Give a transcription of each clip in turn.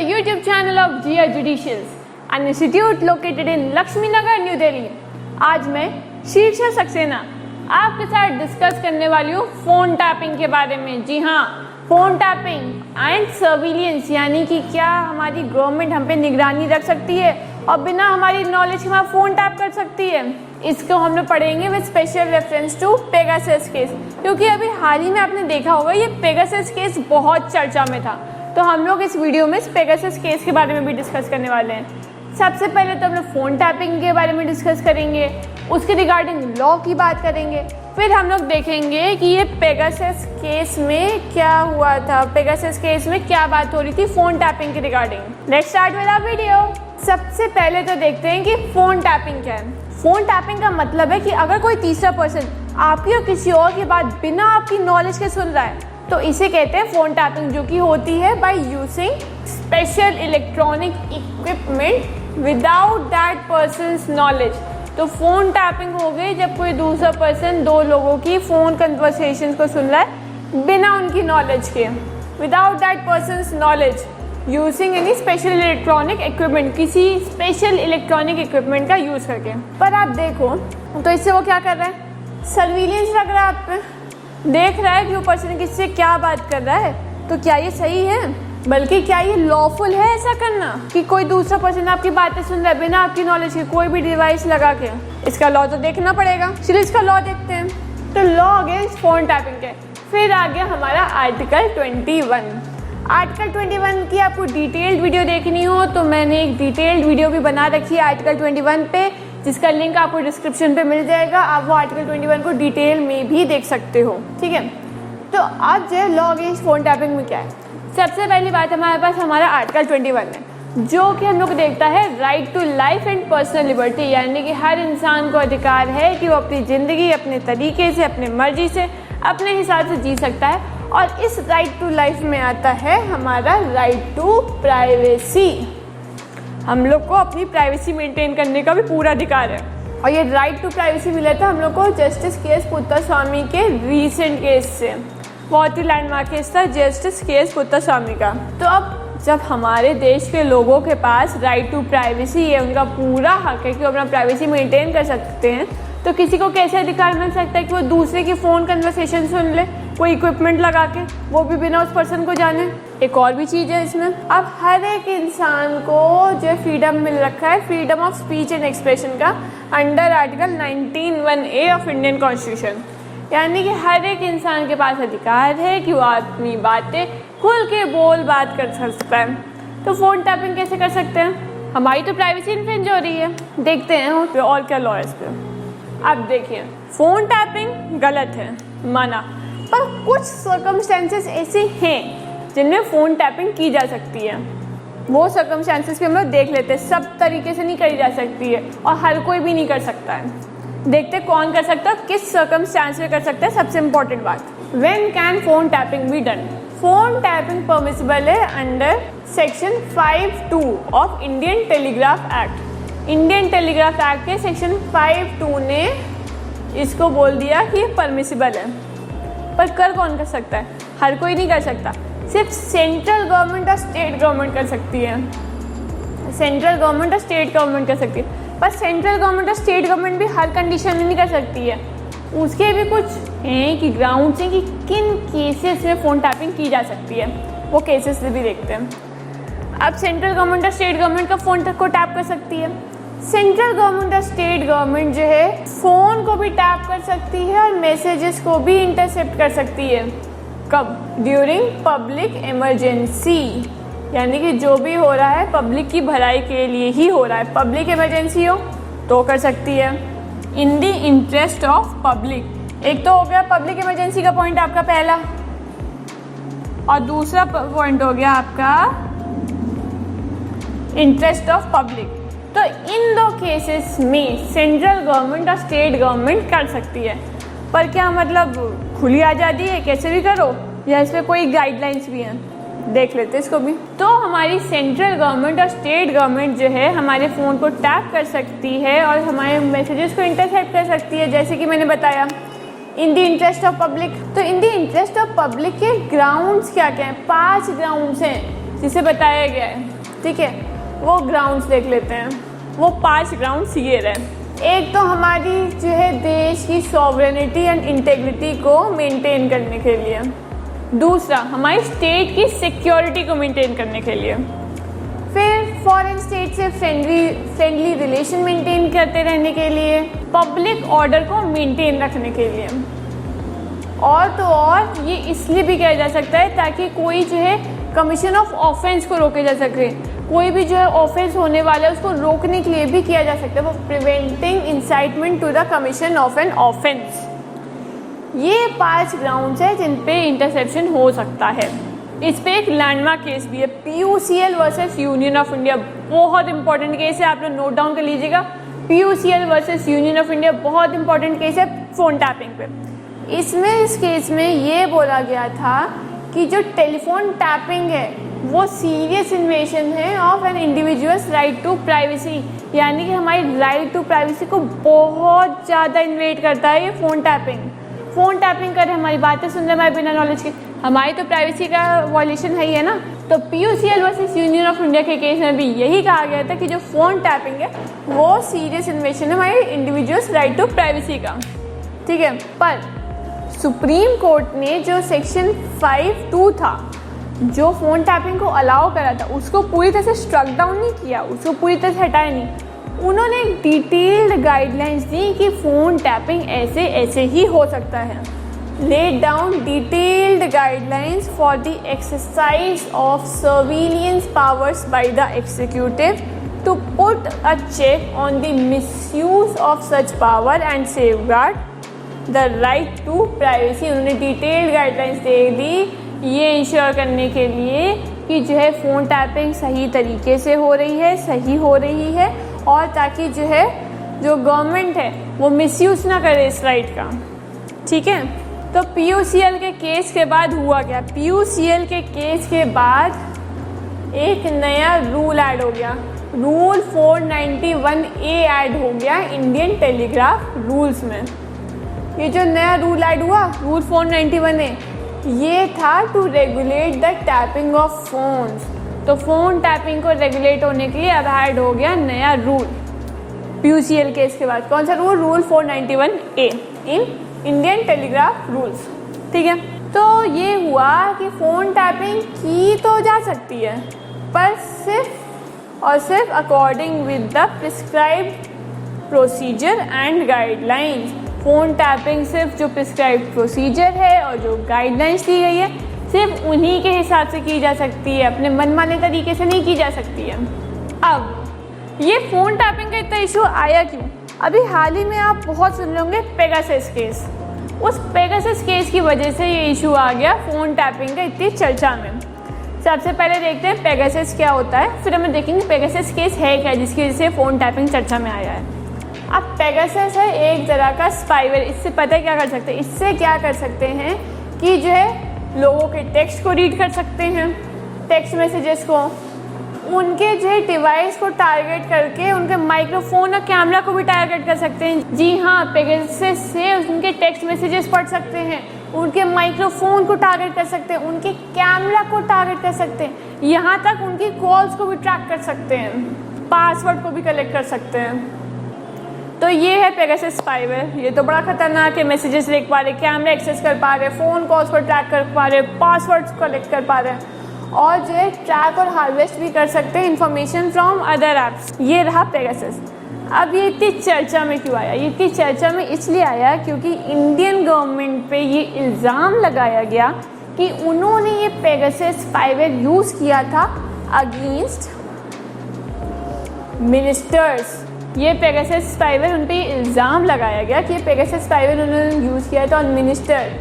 YouTube channel of GR Judicials, an institute located in Lakshmi Nagar, New Delhi. आज मैं शीर्षा सक्सेना आपके साथ discuss करने वाली हूँ फ़ोन टैपिंग के बारे में। जी हाँ, फ़ोन टैपिंग एंड सर्विलियंस, यानी कि क्या हमारी गवर्नमेंट हम पे निगरानी रख सकती है और बिना हमारी नॉलेज के हमारा फ़ोन टैप कर सकती है। इसको हम लोग पढ़ेंगे with special reference to Pegasus case, क्योंकि अभी हाल ही में आपने देखा होगा ये पेगासस केस बहुत चर्चा में था। तो हम लोग इस वीडियो में इस पेगासस केस के बारे में भी डिस्कस करने वाले हैं। सबसे पहले तो हम लोग फ़ोन टैपिंग के बारे में डिस्कस करेंगे, उसके रिगार्डिंग लॉ की बात करेंगे, फिर हम लोग देखेंगे कि ये पेगासस केस में क्या हुआ था, पेगासस केस में क्या बात हो रही थी फ़ोन टैपिंग के regarding. Let's start with our video. सबसे पहले तो देखते हैं कि फ़ोन टैपिंग क्या है। फ़ोन टैपिंग का मतलब है कि अगर कोई तीसरा पर्सन आपकी और किसी और की बात बिना आपकी नॉलेज के सुन रहा है तो इसे कहते हैं फ़ोन टैपिंग, जो कि होती है by using special electronic equipment without that persons knowledge. तो फ़ोन टैपिंग हो गई जब कोई दूसरा पर्सन दो लोगों की फ़ोन कन्वर्सेशन को सुन रहा है बिना उनकी नॉलेज के, without that persons knowledge, using any special electronic equipment, किसी स्पेशल इलेक्ट्रॉनिक इक्विपमेंट का यूज़ करके। पर आप देखो तो इससे वो क्या कर रहा है, सर्विलियंस रख रहा है आप पे, देख रहा है कि वो पर्सन किससे क्या बात कर रहा है। तो क्या ये सही है, बल्कि क्या ये लॉफुल है ऐसा करना कि कोई दूसरा पर्सन आपकी बातें सुन रहा है बिना आपकी नॉलेज के, कोई भी डिवाइस लगा के? इसका लॉ तो देखना पड़ेगा। चलिए इसका लॉ देखते हैं। तो लॉ अगेंस्ट फ़ोन टैपिंग के, फिर आ गया हमारा आर्टिकल 21। आर्टिकल 21 की आपको डिटेल्ड वीडियो देखनी हो तो मैंने एक डिटेल्ड वीडियो भी बना रखी है आर्टिकल 21 पे, जिसका लिंक आपको डिस्क्रिप्शन पे मिल जाएगा। आप वो आर्टिकल 21 को डिटेल में भी देख सकते हो, ठीक है। तो आज जो लॉ अगेंस्ट फ़ोन टैपिंग में क्या है, सबसे पहली बात हमारे पास हमारा आर्टिकल 21 है, जो कि हम लोग देखता है right to life and personal liberty, यानी कि हर इंसान को अधिकार है कि वो अपनी ज़िंदगी अपने तरीके से, अपने मर्जी से, अपने हिसाब से जी सकता है। और इस राइट टू लाइफ में आता है हमारा राइट टू प्राइवेसी। हम लोग को अपनी प्राइवेसी मेंटेन करने का भी पूरा अधिकार है, और ये राइट टू प्राइवेसी मिला था हम लोग को जस्टिस के एस पुत्तास्वामी के रीसेंट केस से। बहुत ही लैंडमार्क केस था जस्टिस के एस पुत्तास्वामी का। तो अब जब हमारे देश के लोगों के पास राइट टू प्राइवेसी है, उनका पूरा हक है कि वो अपना प्राइवेसी मेंटेन कर सकते हैं, तो किसी को कैसे अधिकार मिल सकता है कि वो दूसरे की फ़ोन कन्वर्सेशन सुन ले कोई इक्विपमेंट लगा के, वो भी बिना उस पर्सन को जाने। एक और भी चीज़ है इसमें, अब हर एक इंसान को जो फ्रीडम मिल रखा है, freedom of speech and expression का, under article 19(1)(a) of Indian constitution, यानी कि हर एक इंसान के पास अधिकार है कि वो अपनी बातें खुल के बोल बात कर सकता है। तो फ़ोन टैपिंग कैसे कर सकते हैं, हमारी तो प्राइवेसी इन्फ्रिंज हो रही है। देखते हैं और क्या लॉ है इस पर। अब देखिए, फ़ोन टैपिंग गलत है, माना, पर कुछ सर्कमस्टेंसेस ऐसे हैं जिनमें फ़ोन टैपिंग की जा सकती है। वो सर्कमस्टेंसेस भी हम लोग देख लेते हैं। सब तरीके से नहीं करी जा सकती है और हर कोई भी नहीं कर सकता है। देखते कौन कर सकता है, किस सर्कमस्टेंस में कर सकता है। सबसे इम्पोर्टेंट बात, when can phone tapping be done. Phone tapping permissible है under section 5(2) of Indian telegraph act. Indian telegraph act के सेक्शन 5(2) ने इसको बोल दिया कि परमिसिबल है। पर कर कौन कर सकता है, हर कोई नहीं कर सकता, सिर्फ सेंट्रल गवर्नमेंट और स्टेट गवर्नमेंट कर सकती है। सेंट्रल गवर्नमेंट और स्टेट गवर्नमेंट कर सकती है, पर सेंट्रल गवर्नमेंट और स्टेट गवर्नमेंट भी हर कंडीशन में नहीं कर सकती है। उसके भी कुछ हैं कि ग्राउंड्स हैं कि किन केसेस में फ़ोन टैपिंग की जा सकती है, वो केसेस से भी देखते हैं। अब सेंट्रल गवर्नमेंट और स्टेट गवर्नमेंट का फ़ोन को टैप कर सकती है। सेंट्रल गवर्नमेंट और स्टेट गवर्नमेंट जो है फ़ोन को भी टैप कर सकती है और मैसेजेस को भी इंटरसेप्ट कर सकती है। कब? ड्यूरिंग पब्लिक इमरजेंसी, यानी कि जो भी हो रहा है पब्लिक की भलाई के लिए ही हो रहा है। पब्लिक इमरजेंसी हो तो कर सकती है, इन द इंटरेस्ट ऑफ पब्लिक। एक तो हो गया पब्लिक इमरजेंसी का पॉइंट आपका पहला, और दूसरा पॉइंट हो गया आपका इंटरेस्ट ऑफ पब्लिक। तो इन दो केसेस में सेंट्रल गवर्नमेंट और स्टेट गवर्नमेंट कर सकती है। पर क्या मतलब खुली आज़ादी है, कैसे भी करो, या इसमें कोई गाइडलाइंस भी हैं? देख लेते हैं इसको भी। तो हमारी सेंट्रल गवर्नमेंट और स्टेट गवर्नमेंट जो है हमारे फ़ोन को टैप कर सकती है और हमारे मैसेजेस को इंटरसेप्ट कर सकती है, जैसे कि मैंने बताया in the interest of public. तो in the interest of public के ग्राउंड्स क्या क्या हैं? 5 ग्राउंड्स हैं जिसे बताया गया है। ठीक है, वो ग्राउंड्स देख लेते हैं। वो 5 ग्राउंड्स ये रहे। एक तो हमारी जो है देश की सॉवरेनिटी एंड इंटेग्रिटी को मेंटेन करने के लिए, दूसरा हमारी स्टेट की सिक्योरिटी को मेंटेन करने के लिए, फिर फॉरेन स्टेट से फ्रेंडली रिलेशन मेंटेन करते रहने के लिए, पब्लिक ऑर्डर को मेंटेन रखने के लिए, और तो और ये इसलिए भी किया जा सकता है ताकि कोई जो है कमीशन ऑफ ऑफेंस को रोके जा सके। कोई भी जो है ऑफेंस होने वाला है उसको रोकने के लिए भी किया जा सकता है, वो preventing incitement to the commission of an offence. ये 5 ग्राउंड्स है जिन पे इंटरसेप्शन हो सकता है। इस पे एक लैंडमार्क केस भी है, PUCL versus union of India. बहुत इंपॉर्टेंट केस है, आप लोग नोट डाउन कर लीजिएगा। PUCL versus union of India बहुत इंपॉर्टेंट केस है फ़ोन टैपिंग पे। इस केस में ये बोला गया था कि जो टेलीफोन टैपिंग है वो सीरियस इन्वेजन है of an individual's right to privacy, यानी कि हमारी राइट टू प्राइवेसी को बहुत ज़्यादा इन्वेड करता है ये फ़ोन टैपिंग कर हमारी बातें सुन रहे हमारे बिना नॉलेज के, हमारी तो प्राइवेसी का वॉल्यूशन है ही है ना। तो PUCL versus union of India के केस में भी यही कहा गया था कि जो फ़ोन टैपिंग है वो सीरियस इन्वेजन है हमारे इंडिविजुअल्स राइट टू प्राइवेसी का, ठीक है। पर सुप्रीम कोर्ट ने जो सेक्शन 5(2) था जो फ़ोन टैपिंग को अलाउ करा था उसको पूरी तरह से स्ट्रक डाउन नहीं किया, उसको पूरी तरह से हटाया नहीं। उन्होंने एक डिटेल्ड गाइडलाइंस दी कि फ़ोन टैपिंग ऐसे ऐसे ही हो सकता है। laid down detailed guidelines for the exercise of surveillance powers by the executive to put a check on the misuse of such power and safeguard the right to privacy। उन्होंने detailed guidelines दे दी ये ensure करने के लिए कि जो है phone tapping सही तरीके से हो रही है, सही हो रही है, और ताकि जो है जो गवर्नमेंट है वो मिसयूज़ ना करे इस राइट का, ठीक है। तो PUCL के केस के बाद हुआ क्या? PUCL के केस के बाद एक नया रूल ऐड हो गया, रूल 491A ऐड हो गया इंडियन टेलीग्राफ रूल्स में। ये जो नया रूल ऐड हुआ रूल 491A, ये था to regulate the tapping of phones. तो फ़ोन टैपिंग को रेगुलेट होने के लिए अब ऐड हो गया नया रूल PUCL केस के बाद। कौन सा rule? Rule 491A in Indian telegraph rules, ठीक है। तो ये हुआ कि फ़ोन टैपिंग की तो जा सकती है पर सिर्फ और सिर्फ according with the prescribed procedure and guidelines. Phone tapping सिर्फ जो प्रिस्क्राइब्ड प्रोसीजर है और जो गाइडलाइंस दी गई है सिर्फ उन्हीं के हिसाब से की जा सकती है, अपने मनमाने तरीके से नहीं की जा सकती है। अब ये फ़ोन टैपिंग का इतना इशू आया क्यों? अभी हाल ही में आप बहुत सुन होंगे पेगासस केस। उस पेगासस केस की वजह से ये इशू आ गया फ़ोन टैपिंग का इतनी चर्चा में। सबसे पहले देखते हैं पेगासस क्या होता है, फिर हम देखेंगे पेगासस केस है क्या जिसकी वजह से फ़ोन टैपिंग चर्चा में आया है। अब पेगासस है एक तरह का स्पाईवेयर। इससे पता है क्या कर सकते हैं? इससे क्या कर सकते हैं कि जो है लोगों के टेक्स्ट को रीड कर सकते हैं, टेक्स्ट मैसेजेस को, उनके जो है डिवाइस को टारगेट करके उनके माइक्रोफोन और कैमरा को भी टारगेट कर सकते हैं। जी हाँ, पेगासस से उनके टेक्स्ट मैसेजेस पढ़ सकते हैं, उनके माइक्रोफोन को टारगेट कर सकते हैं, उनके कैमरा को टारगेट कर सकते हैं, यहाँ तक उनकी कॉल्स को भी ट्रैक कर सकते हैं, पासवर्ड को भी कलेक्ट कर सकते हैं। तो ये है पेगासस स्पाईवेयर। ये तो बड़ा खतरनाक है। मैसेजेस देख पा रहे, कैमरा एक्सेस कर पा रहे, फ़ोन कॉल्स को ट्रैक कर पा रहे, पासवर्ड्स कलेक्ट कर पा रहे हैं, और जो है ट्रैक और हार्वेस्ट भी कर सकते हैं इन्फॉर्मेशन फ्रॉम अदर ऐप्स। ये रहा पेगासस। अब ये इतनी चर्चा में क्यों आया? ये इतनी चर्चा में इसलिए आया क्योंकि इंडियन गवर्नमेंट पे ये इल्ज़ाम लगाया गया कि उन्होंने ये पेगासस स्पाईवेयर यूज़ किया था अगेंस्ट मिनिस्टर्स। ये पेगासस स्पाईवेयर उन पर इल्ज़ाम लगाया गया कि ये पेगासस स्पाईवेयर उन्होंने यूज़ किया था on minister,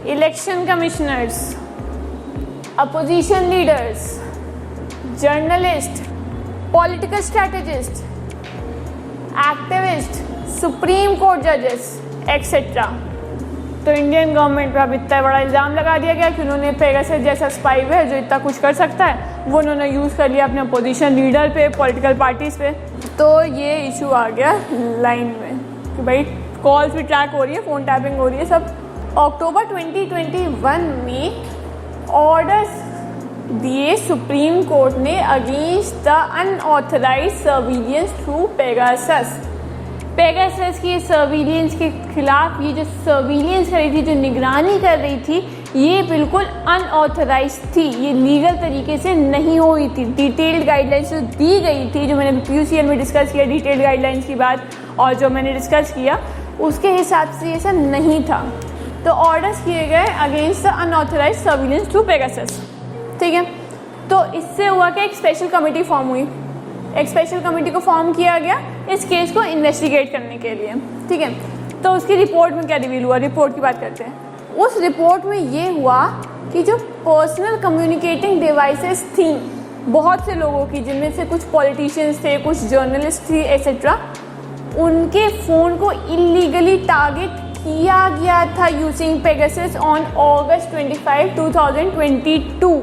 election commissioners, opposition leaders, journalist, political strategist, activist, supreme court जजेस एक्सेट्रा। तो इंडियन गवर्नमेंट पर अब इतना बड़ा इल्ज़ाम लगा दिया गया कि उन्होंने पेगासस जैसा स्पाईवेयर जो इतना कुछ कर सकता है वो उन्होंने यूज़ कर लिया अपने अपोजिशन लीडर पे, पॉलिटिकल पार्टीज़ पे। तो ये इशू आ गया लाइन में कि भाई कॉल्स भी ट्रैक हो रही है, फ़ोन टैपिंग हो रही है सब। अक्टूबर 2021 में ऑर्डर्स दिए सुप्रीम कोर्ट ने against the unauthorised surveillance through Pegasus. Pegasus की सर्विलियंस के खिलाफ ये जो सर्विलियंस कर रही थी, जो निगरानी कर रही थी, ये बिल्कुल अनऑथराइज थी, ये लीगल तरीके से नहीं हुई थी। डिटेल्ड गाइडलाइंस जो दी गई थी, जो मैंने PUCL में डिस्कस किया डिटेल्ड गाइडलाइंस की बात, और जो मैंने डिस्कस किया उसके हिसाब से ऐसा नहीं था। तो ऑर्डर्स किए गए against the unauthorised surveillance through Pegasus, ठीक है। तो इससे हुआ कि एक स्पेशल कमेटी फॉर्म हुई, एक स्पेशल कमेटी को फॉर्म किया गया इस केस को इन्वेस्टिगेट करने के लिए, ठीक है। तो उसकी रिपोर्ट में क्या रिवील हुआ, रिपोर्ट की बात करते हैं। उस रिपोर्ट में ये हुआ कि जो पर्सनल कम्युनिकेटिंग डिवाइसेस थी बहुत से लोगों की, जिनमें से कुछ पॉलिटिशियंस थे, कुछ जर्नलिस्ट थी एसेट्रा, उनके फ़ोन को इलीगली टारगेट किया गया था यूजिंग पेगासस ऑन August 25, 2022।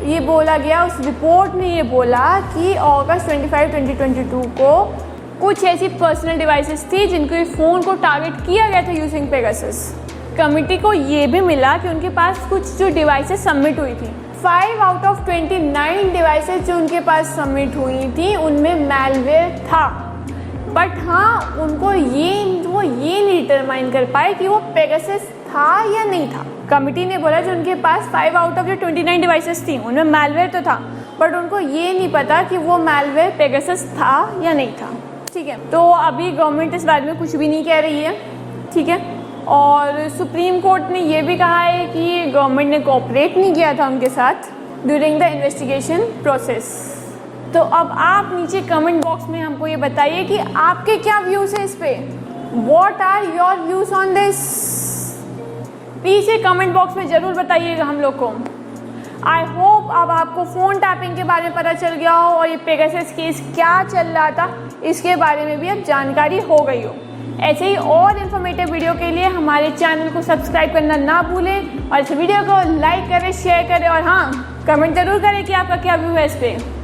ये बोला गया, उस रिपोर्ट में ये बोला कि August 25, 2022 को कुछ ऐसी पर्सनल डिवाइसेस थी जिनको फ़ोन को टारगेट किया गया था यूजिंग पेगासस। कमिटी को ये भी मिला कि उनके पास कुछ जो डिवाइसेस सबमिट हुई थी, 5 आउट ऑफ 29 डिवाइसेस जो उनके पास सबमिट हुई थी उनमें मैलवेयर था। बट हाँ, उनको वो ये नहीं डिटरमाइन कर पाए कि वो पेगासस था या नहीं था। कमिटी ने बोला जो उनके पास 5 आउट ऑफ जो 29 डिवाइसेस थी उनमें मैलवेयर तो था, बट उनको ये नहीं पता कि वो मैलवेयर पेगासस था या नहीं था, ठीक है। तो अभी गवर्नमेंट इस बारे में कुछ भी नहीं कह रही है, ठीक है। और सुप्रीम कोर्ट ने ये भी कहा है कि गवर्नमेंट ने कोऑपरेट नहीं किया था उनके साथ ड्यूरिंग द इन्वेस्टिगेशन प्रोसेस। तो अब आप नीचे कमेंट बॉक्स में हमको ये बताइए कि आपके क्या व्यूज़ है इस पे, what are your views on this. Please ये कमेंट बॉक्स में ज़रूर बताइएगा हम लोग को। आई होप अब आपको फ़ोन टैपिंग के बारे में पता चल गया हो और ये पेगासस केस क्या चल रहा था इसके बारे में भी अब जानकारी हो गई हो। ऐसे ही और इन्फॉर्मेटिव वीडियो के लिए हमारे चैनल को सब्सक्राइब करना ना भूलें और इस वीडियो को लाइक करें, शेयर करें और हाँ, कमेंट ज़रूर करें कि आपका क्या व्यू है इस पर।